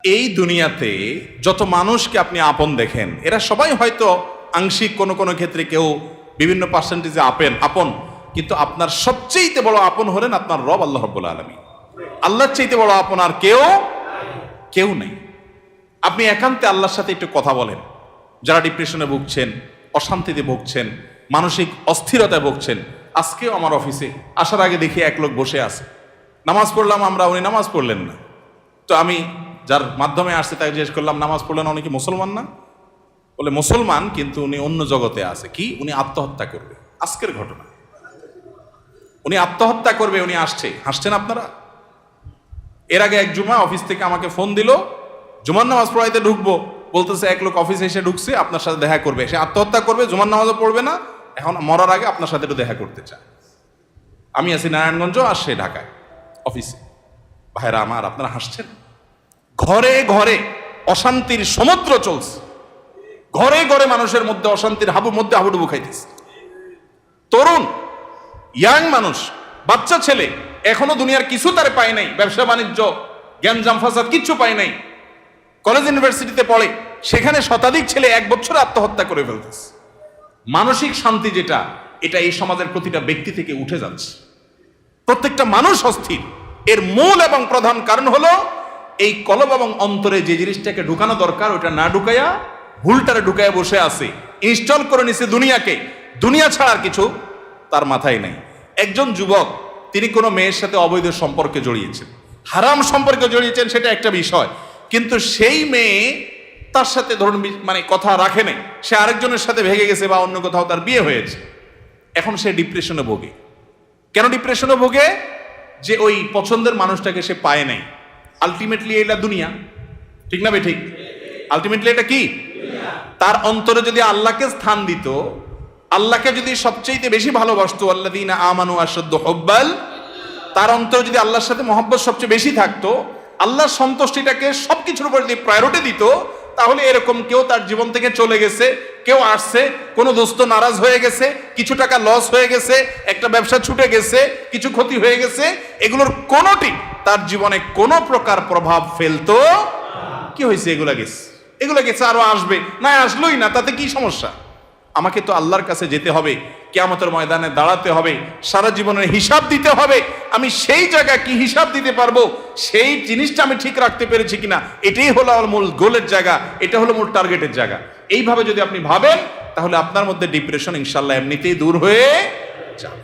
এই দুনিয়াতে যত মানুষকে আপনি আপন দেখেন, এরা সবাই হয়তো আংশিক কোনো কোনো ক্ষেত্রে কেউ বিভিন্ন পার্সেন্টেজে আপন, কিন্তু আপনার সবচেয়ে বড় আপন হলেন আপনার রব আল্লাহ রাব্বুল আলামিন। আল্লাহর চাইতে বড় আপন আর কেউ নেই। আপনি একান্তে আল্লাহর সাথে একটু কথা বলেন। যারা ডিপ্রেশনে ভুগছেন, অশান্তিতে ভুগছেন, মানসিক অস্থিরতায় ভুগছেন, আজকেও আমার অফিসে আসার আগে দেখি এক লোক বসে আছে, নামাজ পড়লাম আমরা, উনি নামাজ পড়লেন না। তো আমি যার মাধ্যমে আসছে তাকে জিজ্ঞেস করলাম, নামাজ পড়লেন, উনি কি মুসলমান না? বলে মুসলমান, কিন্তু উনি অন্য জগতে আছে। কি? উনি আত্মহত্যা করবে। আজকের ঘটনা, উনি আত্মহত্যা করবে, উনি আসছে। হাসছেন আপনারা? এর আগে এক জুমা অফিস থেকে আমাকে ফোন দিল, জুমার নামাজ পড়াইতে ঢুকবো, বলতেছে এক লোক অফিসে এসে ঢুকছে, আপনার সাথে দেখা করবে, সে আত্মহত্যা করবে, জুমার নামাজও পড়বে না, এখন মরার আগে আপনার সাথে একটু দেখা করতে চায়। আমি আছি নারায়ণগঞ্জ, আর সে ঢাকায় অফিসে। ভাইরা আমার, আপনারা হাসছেন? ঘরে ঘরে অশান্তির সমুদ্র চলছে, ঘরে ঘরে মানুষের মধ্যে অশান্তির হাবুডুবু খাইতেছে। তরুণ ইয়াং মানুষ, বাচ্চা ছেলে এখনো দুনিয়ার কিছু তারে পায় নাই, ব্যবসা বাণিজ্য জ্ঞানজাম ফাসাদ কিচ্ছু পায় নাই, কলেজ ইউনিভার্সিটিতে পড়ে, সেখানে শতাধিক ছেলে এক বছরে আত্মহত্যা করে ফেলতেছে। মানসিক শান্তি যেটা, এটা এই সমাজের প্রতিটা ব্যক্তি থেকে উঠে যাচ্ছে। প্রত্যেকটা মানুষ অস্থির। এর মূল এবং প্রধান কারণ হলো এই কলব এবং অন্তরে যে জিনিসটাকে ঢুকানো দরকার ওটা না ঢুকাইয়া ভুলটারে ঢুকাইয়া বসে আছে, ইনস্টল করে নিছে দুনিয়াকে। দুনিয়া ছাড়ার কিছু তার মাথায় নাই। একজন যুবক, তিনি কোনো মেয়ের সাথে অবৈধ সম্পর্কে জড়িয়েছেন, হারাম সম্পর্কে জড়িয়েছেন, সেটা একটা বিষয়, কিন্তু সেই মেয়ে তার সাথে ধরুন মানে কথা রাখে নাই, সে আরেকজনের সাথে ভেগে গেছে বা অন্য কোথাও তার বিয়ে হয়েছে। এখন সে ডিপ্রেশনে ভোগে। কেন ডিপ্রেশনে ভোগে? যে ওই পছন্দের মানুষটাকে সে পায় নাই। আলটিমেটলি এটা দুনিয়া, ঠিক না? ঠিক। আলটিমেটলি এটা কি? তার অন্তরে যদি আল্লাহকে স্থান দিত, আল্লাহকে যদি সবচেয়ে বেশি ভালোবাসতো, আল্লাযীনা আমানু আশাদ্দু হুব্বাল, তার অন্তরে যদি আল্লাহর সাথে মহব্বত সবচেয়ে বেশি থাকতো, আল্লাহর সন্তুষ্টিটাকে সবকিছুর উপর যদি প্রায়োরিটি দিত, তাহলে এরকম কেউ তার জীবন থেকে চলে গেছে, কেউ আসছে, কোনো দোস্ত নারাজ হয়ে গেছে, কিছু টাকা লস হয়ে গেছে, একটা ব্যবসা ছুটে গেছে, কিছু ক্ষতি হয়ে গেছে, এগুলোর কোনোটি তার জীবনে কোনো প্রকার প্রভাব ফেলতো? কি হয়েছে? এগুলা গেছে, আরো আসবে, না আসলোই না, তাতে কি সমস্যা? আমাকে তো আল্লাহর কাছে যেতে হবে, কিয়ামতের ময়দানে দাঁড়াতে হবে, সারা জীবনের হিসাব দিতে হবে। আমি সেই জায়গা কি হিসাব দিতে পারবো, সেই জিনিসটা আমি ঠিক রাখতে পেরেছি কিনা, এটাই হলো আমার মূল গোলের জায়গা, এটা হলো মূল টার্গেটের জায়গা। এইভাবে যদি আপনি ভাবেন, তাহলে আপনার মধ্যে ডিপ্রেশন ইনশাল্লাহ এমনিতেই দূর হয়ে যাবে।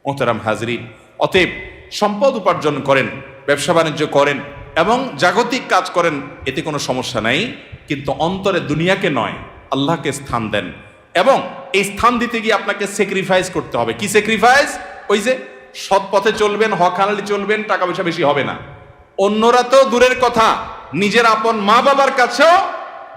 মোহতারাম হাজরিন, অতএব সম্পদ উপার্জন করেন, ব্যবসা বাণিজ্য করেন এবং জাগতিক কাজ করেন, এতে কোনো সমস্যা নাই, কিন্তু অন্তরে দুনিয়াকে নয়, আল্লাহকে স্থান দেন। এবং এই স্থান দিতে গিয়ে আপনাকে স্যাক্রিফাইস করতে হবে। কি স্যাক্রিফাইস? ওই যে সৎ পথে চলবেন, হক হালালি চলবেন, টাকা পয়সা বেশি হবে না। অন্যরা তো দূরের কথা, নিজের আপন মা বাবার কাছেও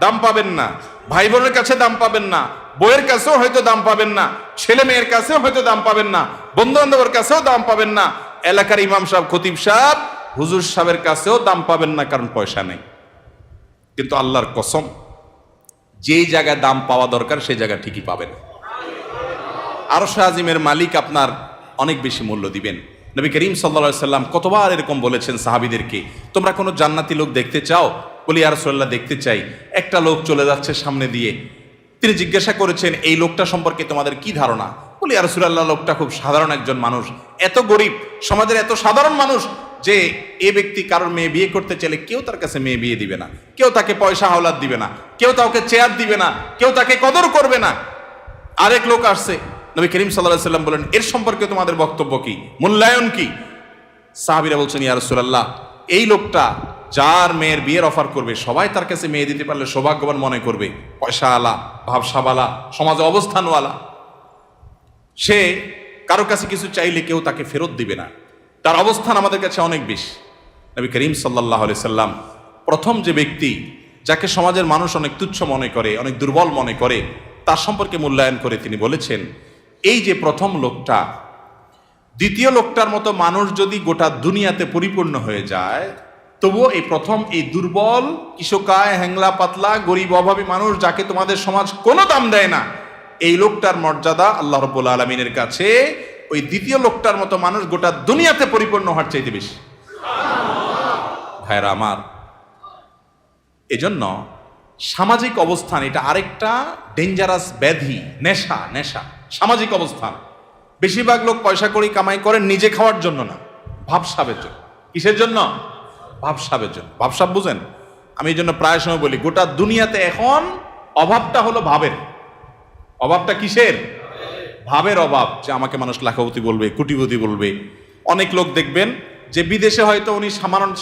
দাম পাবেন না, ভাই বোনের কাছে দাম পাবেন না, বইয়ের কাছেও হয়তো দাম পাবেন না, ছেলে মেয়ের কাছেও হয়তো দাম পাবেন না, বন্ধু বান্ধবের কাছেও দাম পাবেন না, এলাকার ইমাম সাহেব, খতিব সাহেব, হুজুর সাহেবের কাছেও দাম পাবেন না, কারণ পয়সা নেই। কিন্তু আল্লাহর কসম, যেই জায়গায় দাম পাওয়া দরকার সেই জায়গা ঠিকই পাবেন। আরশ আজিমের মালিক আপনার অনেক বেশি মূল্য দিবেন। নবী করিম সাল্লাল্লাহু আলাইহি সাল্লাম কতবার এরকম বলেছেন সাহাবীদেরকে, তোমরা কোনো জান্নাতি লোক দেখতে চাও? বলি ইয়া রাসূলুল্লাহ, দেখতে চাই। একটা লোক চলে যাচ্ছে সামনে দিয়ে, তিনি জিজ্ঞাসা করেছেন, এই লোকটা সম্পর্কে তোমাদের কি ধারণা? বলি ইয়া রাসূলুল্লাহ, লোকটা খুব সাধারণ একজন মানুষ, এত গরিব, সমাজের এত সাধারণ মানুষ যে এ ব্যক্তি কারোর মেয়ে বিয়ে করতে চাইলে কেউ তার কাছে মেয়ে বিয়ে দিবে না, কেউ তাকে পয়সা হাওলাত দিবে না, কেউ তাকে চেয়ার দিবে না, কেউ তাকে কদর করবে না। আরেক লোক আসছে, নবী করিম সাল্লাল্লাহু আলাইহি সাল্লাম বলেন, এর সম্পর্কে তোমাদের বক্তব্য কি, মূল্যায়ন কি? সাহাবীরা বলছেন, ইয়া রাসূলুল্লাহ, এই লোকটা যার মেয়ের বিয়ের অফার করবে, সবাই তার কাছে মেয়ে দিতে পারলে সৌভাগ্যবান মনে করবে, পয়সা আলা, ভাবসাবালা, সমাজে অবস্থানওয়ালা, সে কারো কাছে কিছু চাইলে কেউ তাকে ফেরত দিবে না, তার অবস্থান আমাদের কাছে অনেক বেশি। নবী করিম সাল্লাল্লাহু আলাইহি সাল্লাম প্রথম যে ব্যক্তি যাকে সমাজের মানুষ অনেক তুচ্ছ মনে করে, অনেক দুর্বল মনে করে, তার সম্পর্কে মূল্যায়ন করে তিনি বলেছেন, এই যে প্রথম লোকটা, দ্বিতীয় লোকটার মতো মানুষ যদি গোটা দুনিয়াতে পরিপূর্ণ হয়ে যায়, তবুও এই প্রথম এই দুর্বল, কিশোকায়, হ্যাংলা পাতলা, গরিব, অভাবী মানুষ, যাকে তোমাদের সমাজ কোনো দাম দেয় না, এই লোকটার মর্যাদা আল্লাহ রাব্বুল আলামিনের কাছে ওই দ্বিতীয় লোকটার মতো মানুষ গোটা দুনিয়াতে পরিপূর্ণ হওয়ার চাইতে বেশি। ভাইরা আমার, এজন্য সামাজিক অবস্থান এটা আরেকটা ডেঞ্জারাস ব্যাধি, নেশা। নেশা সামাজিক অবস্থান। বেশিরভাগ লোক পয়সা করি কামাই করেন নিজে খাওয়ার জন্য না, ভাবসাবের জন্য। কিসের জন্য? ভাবসাবের জন্য। ভাবসাব বুঝেন? আমি এই জন্য প্রায় সময় বলি গোটা দুনিয়াতে এখন অভাবটা হলো ভাবের। অভাবটা কিসের? ভাবের অভাব। যে আমাকে মানুষ লাখপতি বলবে, কোটিপতি বলবে। অনেক লোক দেখবেন যে বিদেশে হয়তো উনি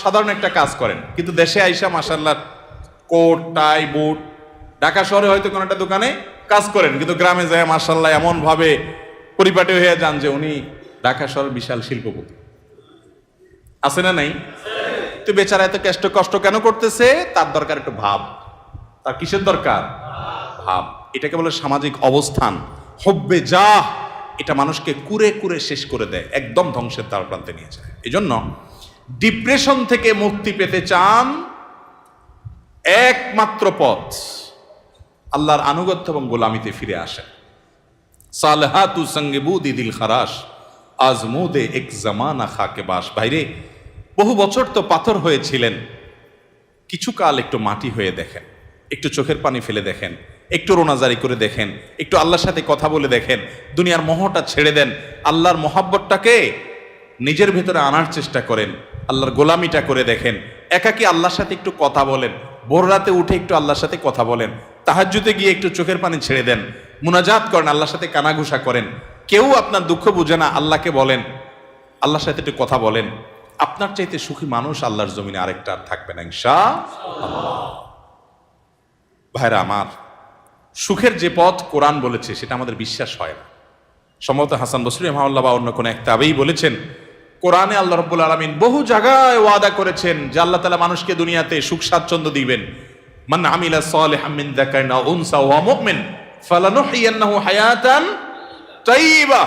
সাধারণ একটা কাজ করেন, কিন্তু দেশে আইসা মাশাআল্লাহ কোট টাই বুট, ঢাকা শহরে হয়তো কোনো একটা দোকানে কাজ করেন, কিন্তু গ্রামে যায় মাশাআল্লাহ এমন ভাবে পরিপাটি হয়ে যান যে উনি ঢাকা শহরের বিশাল শিল্পপতি। আছে না নাই? তো বেচারা এত কষ্ট কেন করতেছে? তার দরকার একটু ভাব। তার কিসের দরকার? ভাব। এটাকে বলে সামাজিক অবস্থান। হব্বে যা, এটা মানুষকে কুরে কুরে শেষ করে দেয়, একদম ধ্বংসের দ্বার প্রান্তে নিয়ে যায়। এজন্য ডিপ্রেশন থেকে মুক্তি পেতে চান, একমাত্র পথ আল্লাহর আনুগত্য এবং গোলামিতে ফিরে আসেন। সালহাতু সঙ্গে বুদি দিল খারাস আজমুদে এক জামানা খাকে বাস। ভাইরে, বহু বছর তো পাথর হয়েছিলেন, কিছু কাল একটু মাটি হয়ে দেখেন, একটু চোখের পানি ফেলে দেখেন, একটু রোনাজারি করে দেখেন, একটু আল্লাহর সাথে কথা বলে দেখেন, দুনিয়ার মোহটা ছেড়ে দেন, আল্লাহর মোহাব্বতটাকে নিজের ভেতরে আনার চেষ্টা করেন, আল্লাহর গোলামিটা করে দেখেন। একাকি আল্লাহর সাথে একটু কথা বলেন, ভোর রাতে উঠে একটু আল্লাহর সাথে কথা বলেন, তাহাজ্জুদে গিয়ে একটু চোখের পানি ছেড়ে দেন, মুনাজাত করেন, আল্লাহর সাথে কানাঘুষা করেন। কেউ আপনার দুঃখ বুঝে না, আল্লাহকে বলেন, আল্লাহর সাথে একটু কথা বলেন। আপনার চাইতে সুখী মানুষ আল্লাহর জমিনে আরেকটা আর থাকবে না ইনশাআল্লাহ। ভাইরা আমার, সুখের যে পথ কোরআন বলেছে সেটা আমাদের বিশ্বাস হয় না। সম্ভবত হাসান বসরি রাহিমাহুল্লাহ বা অন্য কোন এক তাবেঈ বলেছেন, কোরআনে আল্লাহ রাব্বুল আলামিন বহু জায়গায় ওয়াদা করেছেন যে আল্লাহ তাআলা মানুষকে দুনিয়াতে সুখ স্বাচ্ছন্দ্য দিবেন। মান আমিলা সালিহাম মিন যাকারিন আও উনসা ওয়া মুমিন ফালানুহইয়ান্নাহু হায়াতান তাইয়্যিবা।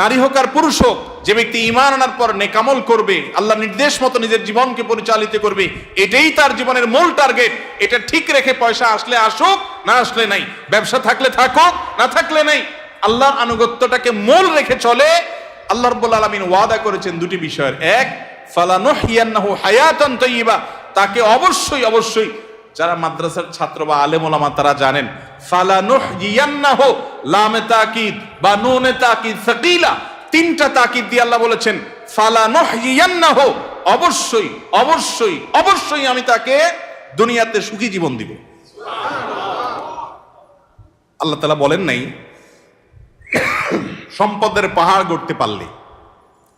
নারী হোক আর পুরুষ হোক, যে ব্যক্তি ঈমান আনার পর নেক আমল করবে, আল্লাহ নির্দেশ মতো নিজের জীবনকে পরিচালিত করবে, এটাই তার জীবনের মূল টার্গেট। এটা ঠিক রেখে পয়সা আসলে আসুক, না আসলে নাই, ব্যবসা থাকলে থাকুক, না থাকলে নাই, আল্লাহর আনুগত্যটাকে মূল রেখে চলে। আল্লাহ রাব্বুল আলামিন ওয়াদা করেছেন দুটি বিষয়ের। এক, ফালানুহইয়ান্নাহু হায়াতান তাইয়্যিবা, তাকে অবশ্যই অবশ্যই, যারা মাদ্রাসার ছাত্র বা আলেম ওলামা তারা জানেন, ফালানুহইয়ান্নাহু লামে তাকিদ বা নুনে তাকিদ সাকিলা, তিনটা তাকিদ দিয়ে আল্লাহ বলেছেন ফালানুহইয়ান্নাহু, অবশ্যই অবশ্যই অবশ্যই আমি তাকে দুনিয়াতে সুখী জীবন দিব। আল্লাহ তাআলা বলেন নাই সম্পদের পাহাড় গড়তে পারলে,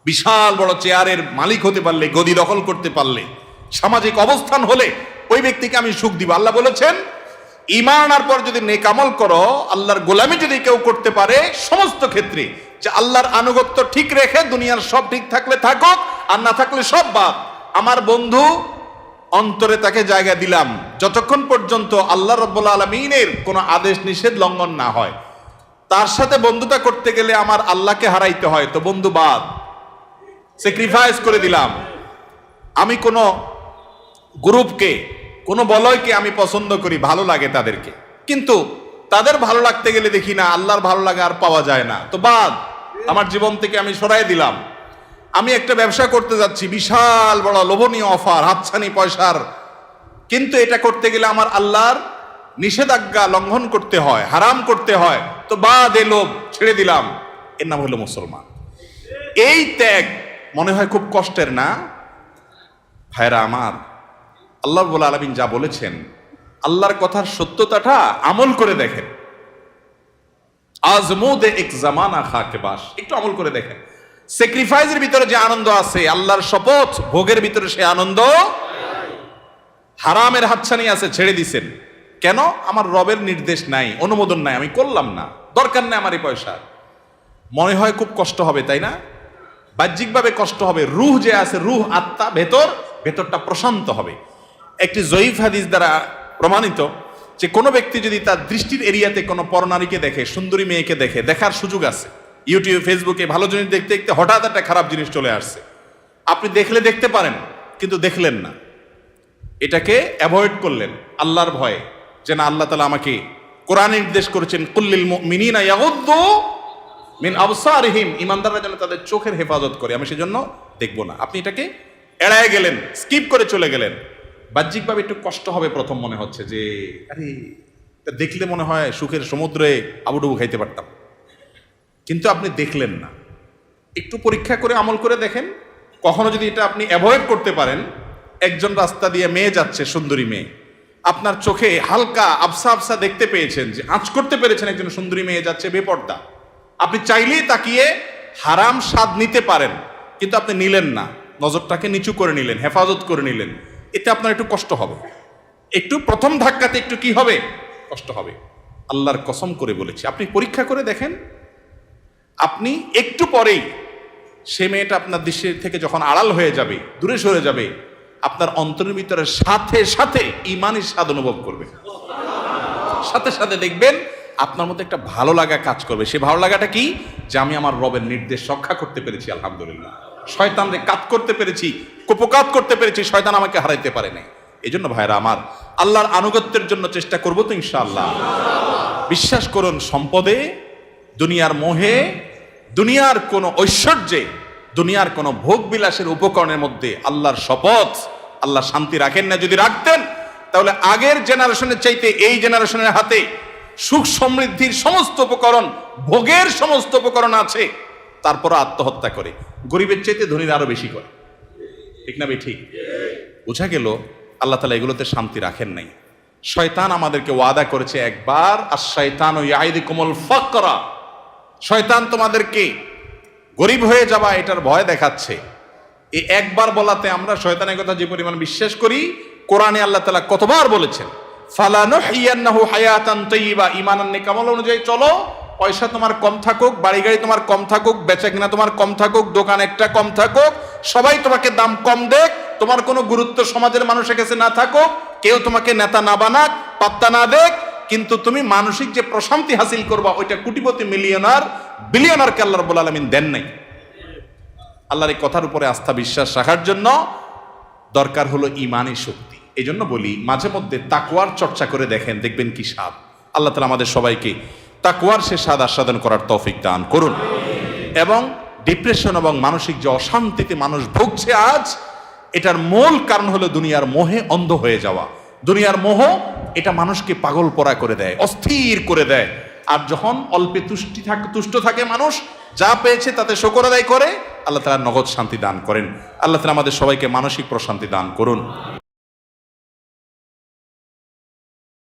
বিশাল বড় চেয়ারের মালিক হতে পারলে, গদি দখল করতে পারলে, সামাজিক অবস্থান হলে ওই ব্যক্তিকে আমি সুখ দিব। আল্লাহ বলেছেন ঈমান আনার পর যদি নেক আমল করো, আল্লাহর গোলামি যদি কেউ করতে পারে সমস্ত ক্ষেত্রে, যে আল্লাহর আনুগত্য ঠিক রেখে দুনিয়ার সব ঠিক থাকলে থাকুক, আর না থাকলে সব বাদ, আমার বন্ধু অন্তরে তাকে জায়গা দিলাম যতক্ষণ পর্যন্ত আল্লাহ রাব্বুল আলামিনের কোনো আদেশ নিষেধ লঙ্ঘন না হয়। তার সাথে বন্ধুতা করতে গেলে আমার আল্লাহকে হারাইতে হয়, তো বন্ধু বাদ, স্যাক্রিফাইস করে দিলাম। আমি কোনো গ্রুপকে, কোনো বলয়কে আমি পছন্দ করি, ভালো লাগে তাদেরকে, কিন্তু তাদের ভালো লাগতে গেলে দেখি না আল্লাহর ভালো লাগা আর পাওয়া যায় না, তো বাদ, আমার জীবন থেকে আমি সরাই দিলাম। আমি একটা ব্যবসা করতে যাচ্ছি, বিশাল বড় লোভনীয় অফার, হাতছানি পয়সার, কিন্তু এটা করতে গেলে আমার আল্লাহর নিষেধাজ্ঞা লঙ্ঘন করতে হয়, হারাম করতে হয়, তো বাদ, এ লোভ ছেড়ে দিলাম। এর নাম হলো মুসলমান। এই ত্যাগ মনে হয় খুব কষ্টের না? ভাইরা আমার, আল্লাহ রাব্বুল আলামিন যা বলেছেন, আল্লাহর কথার সত্যতাটা আমল করে দেখেন। আজমুদে এক জামানা খাকে বাস, একটু আমল করে দেখেন। স্যাক্রিফাইসের ভিতরে যে আনন্দ আছে, আল্লাহর শপথ ভোগের ভিতরে সে আনন্দ। হারামের হাতছানি আছে, ছেড়ে দিছেন কেন? আমার রবের নির্দেশ নাই, অনুমোদন নাই, আমি করলাম না, দরকার নেই আমার এই পয়সা। মনে হয় খুব কষ্ট হবে, তাই না? বাহ্যিকভাবে কষ্ট হবে, রুহ যে আছে, রুহ আত্মা ভেতরটা প্রশান্ত হবে। একটি জয়ীফ হাদিস দ্বারা প্রমাণিত যে কোনো ব্যক্তি যদি তার দৃষ্টির এরিয়াতে কোনো পরনারীকে দেখে, সুন্দরী মেয়েকে দেখে, দেখার সুযোগ আছে, ইউটিউব ফেসবুকে ভালো জিনিস দেখতে দেখতে হঠাৎ একটা খারাপ জিনিস চলে আসছে, আপনি দেখলে দেখতে পারেন, কিন্তু দেখলেন না, এটাকে অ্যাভয়েড করলেন আল্লাহর ভয়ে, যে না, আল্লাহ তাআলা আমাকে কোরআনে নির্দেশ করেছেন কুল্লিল মুমিনিনা ইয়াগুদ্দু মিন আবসারিহিম, ঈমানদাররা যেন তাদের চোখের হেফাজত করে, আমি সেজন্য দেখব না। আপনি এটাকে এড়ায় গেলেন, স্কিপ করে চলে গেলেন, বাহ্যিকভাবে একটু কষ্ট হবে প্রথম, মনে হচ্ছে যে আরে এটা দেখলে মনে হয় সুখের সমুদ্রে আবুডুবু খাইতে পারতাম, কিন্তু আপনি দেখলেন না। একটু পরীক্ষা করে আমল করে দেখেন, কখনো যদি এটা আপনি অ্যাভয়েড করতে পারেন। একজন রাস্তা দিয়ে মেয়ে যাচ্ছে, সুন্দরী মেয়ে, আপনার চোখে হালকা আবসা আবসা দেখতে পেয়েছেন, যে আঁচ করতে পেরেছেন একজন সুন্দরী মেয়ে যাচ্ছে বেপর্দা, আপনি চাইলেই তাকিয়ে হারাম স্বাদ নিতে পারেন, কিন্তু আপনি নিলেন না, নজরটাকে নিচু করে নিলেন, হেফাজত করে নিলেন, এতে আপনার একটু কষ্ট হবে। একটু প্রথম ধাক্কাতে একটু কি হবে, কষ্ট হবে। আল্লাহর কসম করে বলেছি, আপনি পরীক্ষা করে দেখেন, আপনি একটু পরেই সে মেয়েটা আপনার দৃষ্টি থেকে যখন আড়াল হয়ে যাবে, দূরে সরে যাবে, আপনার অন্তরের ভিতরে সাথে সাথে ঈমানের স্বাদ অনুভব করবে। সাথে সাথে দেখবেন আপনার মধ্যে একটা ভালো লাগা কাজ করবে। সে ভালো লাগাটা কি, যে আমি আমার রবের নির্দেশ রক্ষা করতে পেরেছি, আলহামদুলিল্লাহ। শয়তানরে কাত করতে পেরেছি, কুপকাত করতে পেরেছি, শয়তান আমাকে হারাইতে পারে নাই। এই জন্য ভাইরা আমার, আল্লাহর আনুগত্যের জন্য চেষ্টা করবো তো ইনশাআল্লাহ। বিশ্বাস করুন, সম্পদে, দুনিয়ার মোহে, দুনিয়ার কোন ঐশ্বর্যে, দুনিয়ার কোন ভোগ বিলাসের উপকরণের মধ্যে আল্লাহর শপথ, আল্লাহ শান্তি রাখেন না। যদি রাখতেন তাহলে আগের জেনারেশনের চাইতে এই জেনারেশনের হাতে সুখ সমৃদ্ধির সমস্ত উপকরণ, ভোগের সমস্ত উপকরণ আছে, তারপর আত্মহত্যা করে, গরিবের চাইতে ধনীরা আরো বেশি করে। ঠিক না ঠিক? বোঝা গেল আল্লাহ তাআলা এগুলোতে শান্তি রাখেন নাই। শয়তান আমাদেরকে ওয়াদা করেছে একবার, আশ-শাইতানু ইয়াইদুকুমুল ফাকরা, শয়তান তোমাদেরকে গরিব হয়ে যাবা এটার ভয় দেখাচ্ছে। এই একবার বলাতে আমরা শয়তানের কথা যে পরিমাণ বিশ্বাস করি, কোরআনে আল্লাহ তাআলা কতবার বলেছেন, ফালানুহিয়ান্নাহু হায়াতান তাইয়্যিবা, ঈমানান নেক আমল অনুযায়ী চলো। পয়সা তোমার কম থাকুক, বাড়ি গাড়ি তোমার কম থাকুক, বেচাকেনা তোমার কম থাকুক, দোকান একটা কম থাকুক, সবাই তোমাকে দাম কম দেখ, তোমার কোনো গুরুত্ব সমাজের মানুষের কাছে না থাকুক, কেউ তোমাকে নেতা না বানাক, পাত্তা না দেখ, কিন্তু তুমি মানসিক যে প্রশান্তি হাসিল করবা, ওইটা কোটিপতি, মিলিয়নার, বিলিয়নারকে আল্লাহ রাব্বুল আলামিন দেন নাই। আল্লাহর এই কথার উপরে আস্থা বিশ্বাস রাখার জন্য দরকার হলো ঈমানী শক্তি। এই জন্য বলি, মাঝে মধ্যে তাকওয়ার চর্চা করে দেখেন, দেখবেন কি স্বাদ। আল্লাহ তাআলা আমাদের সবাইকে তাকওয়ার সে স্বাদ আস্বাদন করার তৌফিক দান করুন। এবং ডিপ্রেশন এবং মানসিক যে অশান্তিতে মানুষ ভুগছে আজ, এটার মূল কারণ হলো দুনিয়ার মোহে অন্ধ হয়ে যাওয়া। দুনিয়ার মোহ এটা মানুষকে পাগল পরা করে দেয়, অস্থির করে দেয়। আর যখন অল্পে তুষ্ট থাকে মানুষ, যা পেয়েছে তাতে শুকর আদায় করে, আল্লাহ তাআলা নগদ শান্তি দান করেন। আল্লাহ তাআলা আমাদের সবাইকে মানসিক প্রশান্তি দান করুন।